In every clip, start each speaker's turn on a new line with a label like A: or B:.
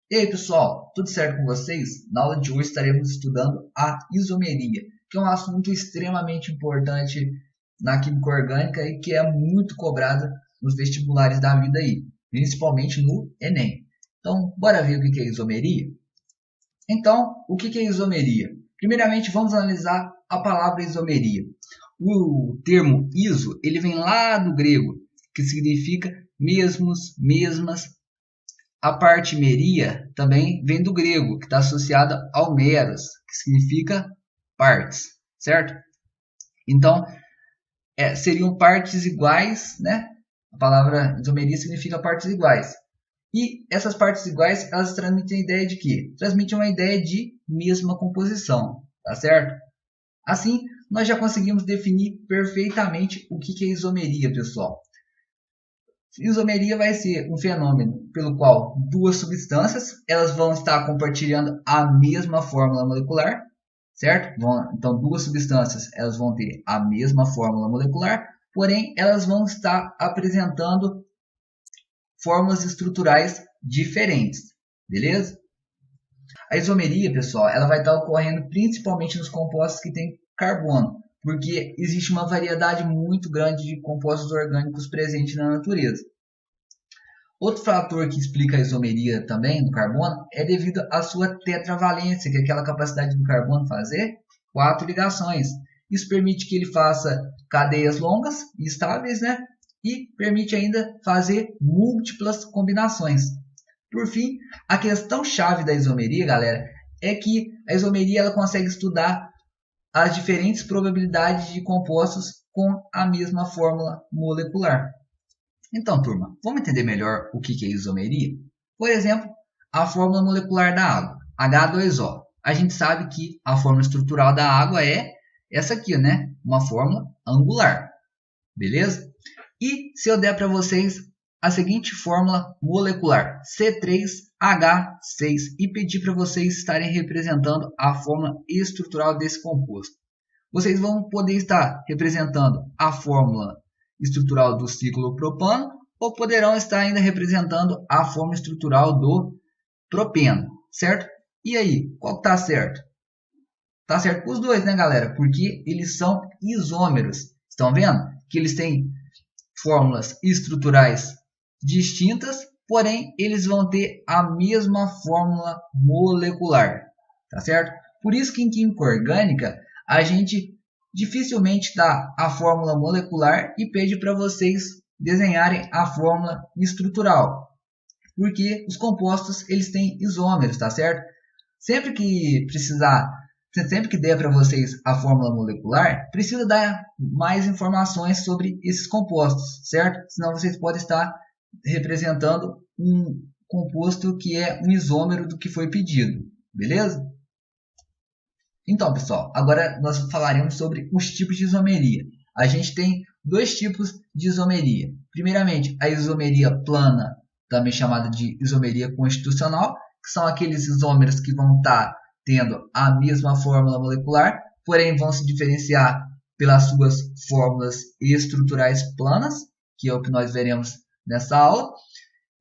A: E aí pessoal, tudo certo com vocês? Na aula de hoje estaremos estudando a isomeria, que é um assunto extremamente importante na química orgânica e que é muito cobrada nos vestibulares da vida aí, principalmente no Enem. Então, bora ver o que é isomeria? Então, o que é isomeria? Primeiramente, vamos analisar a palavra isomeria. O termo iso, ele vem lá do grego, que significa mesmos, mesmas. A parte meria também vem do grego, que está associada ao meros, que significa partes, certo? Então, seriam partes iguais, né? A palavra isomeria significa partes iguais. E essas partes iguais, elas transmitem a ideia de quê? Transmitem uma ideia de mesma composição, tá certo? Assim, nós já conseguimos definir perfeitamente o que é isomeria, pessoal. Isomeria vai ser um fenômeno pelo qual duas substâncias elas vão estar compartilhando a mesma fórmula molecular, certo? Então, duas substâncias elas vão ter a mesma fórmula molecular, porém elas vão estar apresentando fórmulas estruturais diferentes, beleza? A isomeria, pessoal, ela vai estar ocorrendo principalmente nos compostos que têm carbono, porque existe uma variedade muito grande de compostos orgânicos presentes na natureza. Outro fator que explica a isomeria também do carbono é devido à sua tetravalência, que é aquela capacidade do carbono fazer 4 ligações. Isso permite que ele faça cadeias longas e estáveis, né? E permite ainda fazer múltiplas combinações. Por fim, a questão chave da isomeria, galera, é que a isomeria ela consegue estudar as diferentes probabilidades de compostos com a mesma fórmula molecular. Então, turma, vamos entender melhor o que é isomeria? Por exemplo, a fórmula molecular da água, H2O. A gente sabe que a fórmula estrutural da água é essa aqui, né? Uma fórmula angular, beleza? E se eu der para vocês a seguinte fórmula molecular, C3H6, e pedir para vocês estarem representando a fórmula estrutural desse composto. Vocês vão poder estar representando a fórmula estrutural do ciclopropano ou poderão estar ainda representando a fórmula estrutural do propeno, certo? E aí, qual está certo? Está certo com os dois, né, galera? Porque eles são isômeros. Estão vendo? Que eles têm fórmulas estruturais distintas, porém eles vão ter a mesma fórmula molecular, tá certo? Por isso que em química orgânica a gente dificilmente dá a fórmula molecular e pede para vocês desenharem a fórmula estrutural, porque os compostos eles têm isômeros, tá certo? Sempre que precisar, sempre que der para vocês a fórmula molecular, precisa dar mais informações sobre esses compostos, certo? Senão vocês podem estar representando um composto que é um isômero do que foi pedido, beleza? Então, pessoal, agora nós falaremos sobre os tipos de isomeria. A gente tem dois tipos de isomeria. Primeiramente, a isomeria plana, também chamada de isomeria constitucional, que são aqueles isômeros que vão estar tendo a mesma fórmula molecular, porém vão se diferenciar pelas suas fórmulas estruturais planas, que é o que nós veremos nessa aula.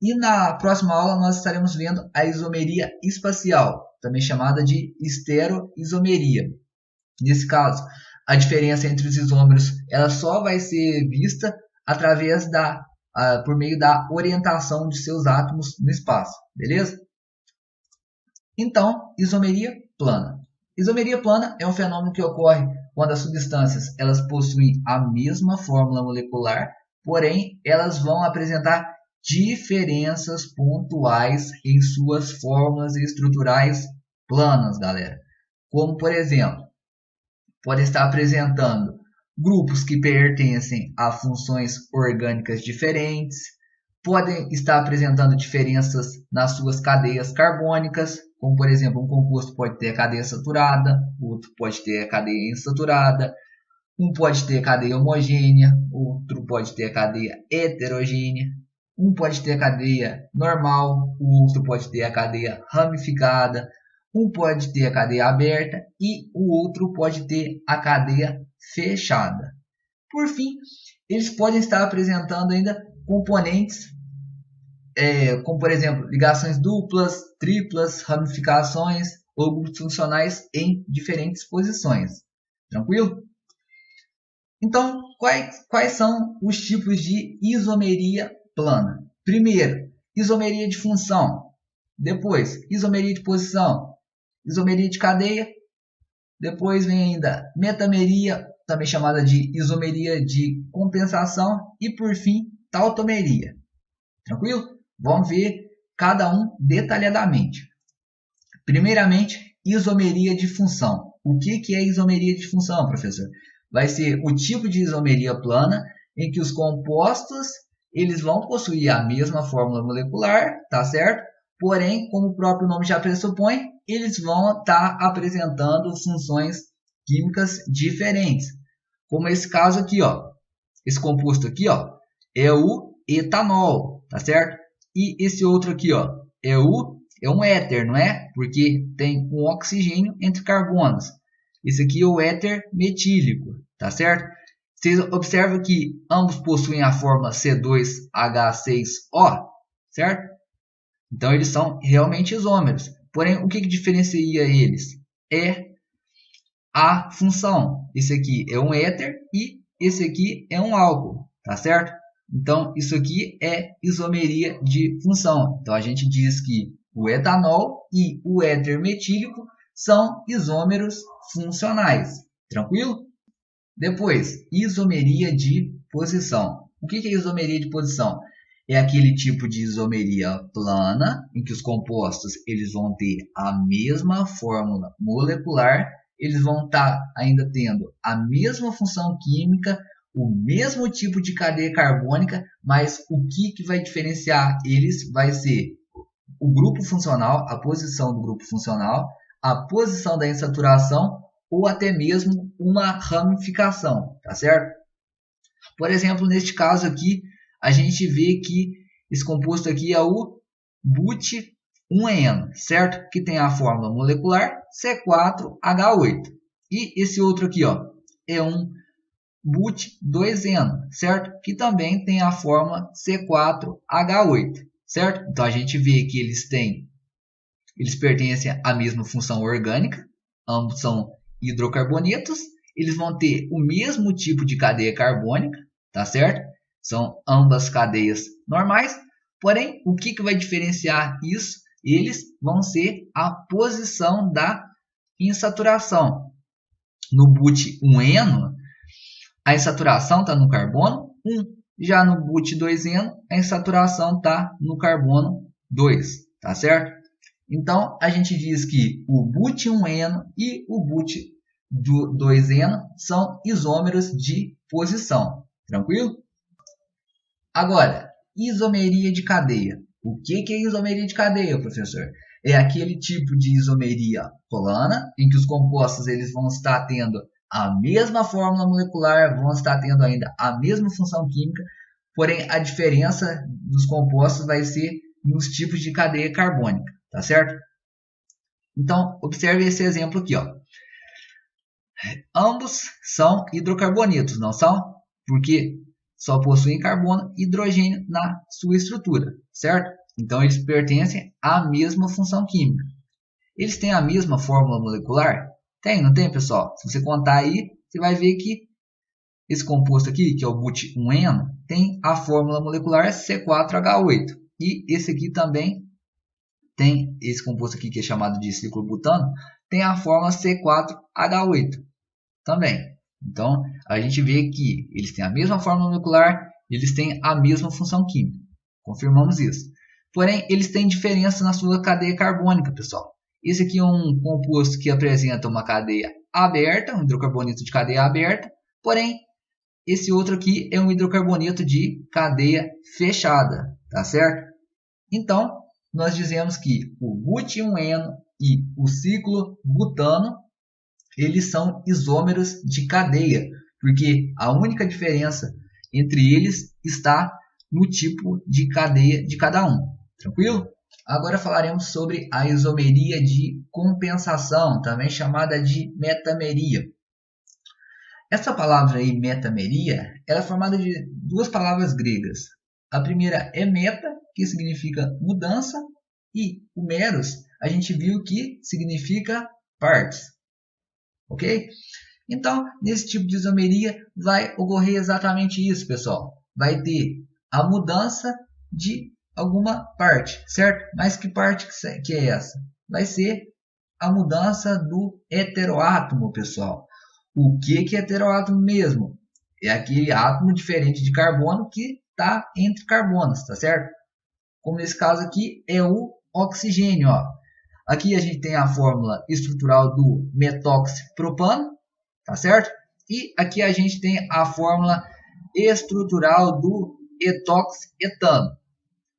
A: E na próxima aula nós estaremos vendo a isomeria espacial, também chamada de estereoisomeria. Nesse caso, a diferença entre os isômeros ela só vai ser vista através por meio da orientação de seus átomos no espaço, beleza? Então, isomeria plana. Isomeria plana é um fenômeno que ocorre quando as substâncias elas possuem a mesma fórmula molecular, porém elas vão apresentar diferenças pontuais em suas fórmulas estruturais planas, galera. Como, por exemplo, pode estar apresentando grupos que pertencem a funções orgânicas diferentes, podem estar apresentando diferenças nas suas cadeias carbônicas, como, por exemplo, um composto pode ter a cadeia saturada, outro pode ter a cadeia insaturada, um pode ter a cadeia homogênea, outro pode ter a cadeia heterogênea. Um pode ter a cadeia normal, o outro pode ter a cadeia ramificada, um pode ter a cadeia aberta e o outro pode ter a cadeia fechada. Por fim, eles podem estar apresentando ainda componentes como por exemplo, ligações duplas, triplas, ramificações ou grupos funcionais em diferentes posições. Tranquilo? Então, quais são os tipos de isomeria plana? Primeiro, isomeria de função. Depois, isomeria de posição. Isomeria de cadeia. Depois vem ainda metameria, também chamada de isomeria de compensação. E por fim, tautomeria. Tranquilo? Vamos ver cada um detalhadamente. Primeiramente, isomeria de função. O que é isomeria de função, professor? Vai ser o tipo de isomeria plana em que os compostos eles vão possuir a mesma fórmula molecular, tá certo? Porém, como o próprio nome já pressupõe, eles vão estar apresentando funções químicas diferentes. Como esse caso aqui, ó. Esse composto aqui, ó, é o etanol, tá certo? E esse outro aqui, ó, é um éter, não é? Porque tem um oxigênio entre carbonos. Esse aqui é o éter metílico, tá certo? Vocês observam que ambos possuem a fórmula C2H6O, certo? Então eles são realmente isômeros. Porém, o que diferencia eles? É a função. Esse aqui é um éter e esse aqui é um álcool, tá certo? Então, isso aqui é isomeria de função. Então, a gente diz que o etanol e o éter metílico são isômeros funcionais. Tranquilo? Depois, isomeria de posição. O que é isomeria de posição? É aquele tipo de isomeria plana, em que os compostos eles vão ter a mesma fórmula molecular, eles vão estar ainda tendo a mesma função química, o mesmo tipo de cadeia carbônica, mas o que vai diferenciar eles vai ser o grupo funcional, a posição do grupo funcional, a posição da insaturação ou até mesmo uma ramificação, tá certo? Por exemplo, neste caso aqui, a gente vê que esse composto aqui é o but1eno, certo? Que tem a fórmula molecular C4H8. E esse outro aqui, ó, é um but2eno, certo? Que também tem a fórmula C4H8, certo? Então a gente vê que eles pertencem à mesma função orgânica, ambos são hidrocarbonetos, eles vão ter o mesmo tipo de cadeia carbônica, tá certo? São ambas cadeias normais, porém, o que vai diferenciar isso? Eles vão ser a posição da insaturação. No but1eno, a insaturação está no carbono 1. Já no but2eno, a insaturação está no carbono 2, tá certo? Então, a gente diz que o but1eno e o but2eno são isômeros de posição. Tranquilo? Agora, isomeria de cadeia. O que é isomeria de cadeia, professor? É aquele tipo de isomeria plana, em que os compostos eles vão estar tendo a mesma fórmula molecular, vão estar tendo ainda a mesma função química, porém a diferença dos compostos vai ser nos tipos de cadeia carbônica, tá certo? Então, observe esse exemplo aqui, ó. Ambos são hidrocarbonetos, não são? Porque só possuem carbono e hidrogênio na sua estrutura, certo? Então, eles pertencem à mesma função química. Eles têm a mesma fórmula molecular? Tem, não tem, pessoal? Se você contar aí, você vai ver que esse composto aqui, que é o but1eno, tem a fórmula molecular C4H8. E esse aqui também tem, esse composto aqui que é chamado de ciclobutano, tem a fórmula C4H8 também. Então, a gente vê que eles têm a mesma fórmula molecular, eles têm a mesma função química. Confirmamos isso. Porém, eles têm diferença na sua cadeia carbônica, pessoal. Esse aqui é um composto que apresenta uma cadeia aberta, um hidrocarboneto de cadeia aberta. Porém, esse outro aqui é um hidrocarboneto de cadeia fechada, tá certo? Então, nós dizemos que o but1eno e o ciclobutano eles são isômeros de cadeia, porque a única diferença entre eles está no tipo de cadeia de cada um. Tranquilo? Agora falaremos sobre a isomeria de compensação, também chamada de metameria. Essa palavra aí, metameria, ela é formada de duas palavras gregas. A primeira é meta, que significa mudança, e o meros a gente viu que significa partes, ok? Então, nesse tipo de isomeria vai ocorrer exatamente isso, pessoal. Vai ter a mudança de alguma parte, certo? Mas que parte que é essa? Vai ser a mudança do heteroátomo, pessoal. O que é heteroátomo mesmo? É aquele átomo diferente de carbono que está entre carbonos, tá certo? Como nesse caso aqui é o oxigênio, ó. Aqui a gente tem a fórmula estrutural do metóxipropano, tá certo? E aqui a gente tem a fórmula estrutural do etoxetano.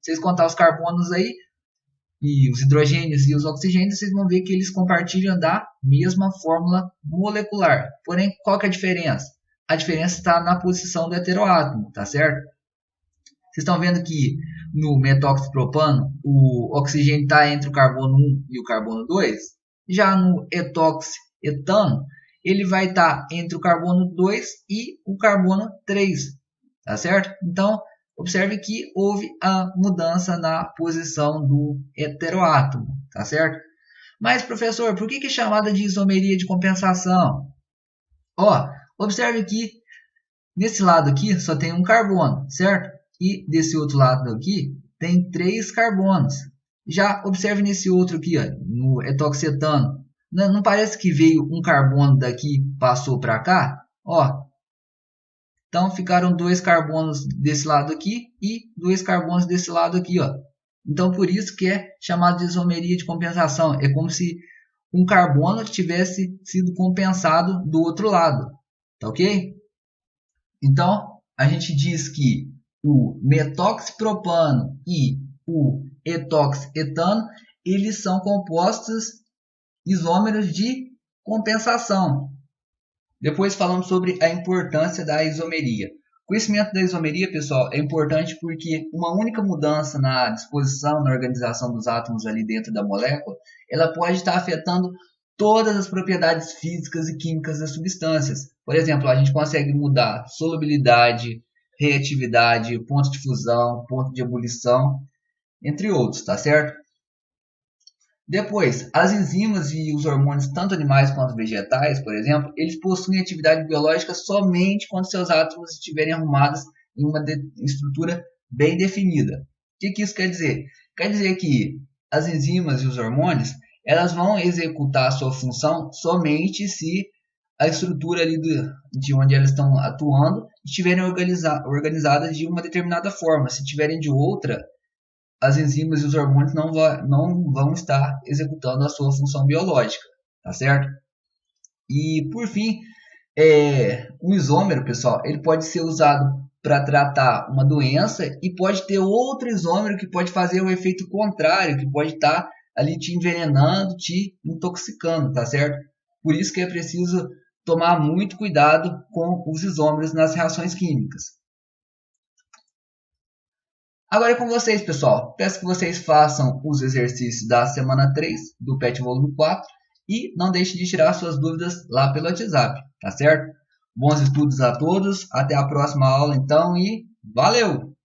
A: Vocês contar os carbonos aí, e os hidrogênios e os oxigênios, vocês vão ver que eles compartilham da mesma fórmula molecular. Porém, qual que é a diferença? A diferença está na posição do heteroátomo, tá certo? Vocês estão vendo que no metóxipropano, o oxigênio está entre o carbono 1 e o carbono 2. Já no etoxetano, ele vai estar entre o carbono 2 e o carbono 3, tá certo? Então, observe que houve a mudança na posição do heteroátomo, tá certo? Mas, professor, por que é chamada de isomeria de compensação? Ó, observe que nesse lado aqui só tem um carbono, certo? E desse outro lado aqui tem 3 carbonos. Já observe nesse outro aqui, ó, no etoxetano. Não parece que veio um carbono daqui e passou para cá? Ó, então ficaram 2 carbonos desse lado aqui e 2 carbonos desse lado aqui, ó. Então por isso que é chamado de isomeria de compensação. É como se um carbono tivesse sido compensado do outro lado, tá ok? Então a gente diz que o metoxipropano e o etoxetano, eles são compostos isômeros de compensação. Depois falamos sobre a importância da isomeria. O conhecimento da isomeria, pessoal, é importante porque uma única mudança na disposição, na organização dos átomos ali dentro da molécula, ela pode estar afetando todas as propriedades físicas e químicas das substâncias. Por exemplo, a gente consegue mudar solubilidade, reatividade, ponto de fusão, ponto de ebulição, entre outros, tá certo? Depois, as enzimas e os hormônios, tanto animais quanto vegetais, por exemplo, eles possuem atividade biológica somente quando seus átomos estiverem arrumados em uma estrutura bem definida. O que isso quer dizer? Quer dizer que as enzimas e os hormônios, elas vão executar a sua função somente se a estrutura ali de onde elas estão atuando estiverem organizadas de uma determinada forma. Se tiverem de outra, as enzimas e os hormônios não vão estar executando a sua função biológica, tá certo? E por fim, o isômero, pessoal, ele pode ser usado para tratar uma doença e pode ter outro isômero que pode fazer o efeito contrário, que pode estar ali te envenenando, te intoxicando, tá certo? Por isso que é preciso tomar muito cuidado com os isômeros nas reações químicas. Agora é com vocês, pessoal. Peço que vocês façam os exercícios da semana 3 do PET volume 4 e não deixe de tirar suas dúvidas lá pelo WhatsApp, tá certo? Bons estudos a todos, até a próxima aula então e valeu!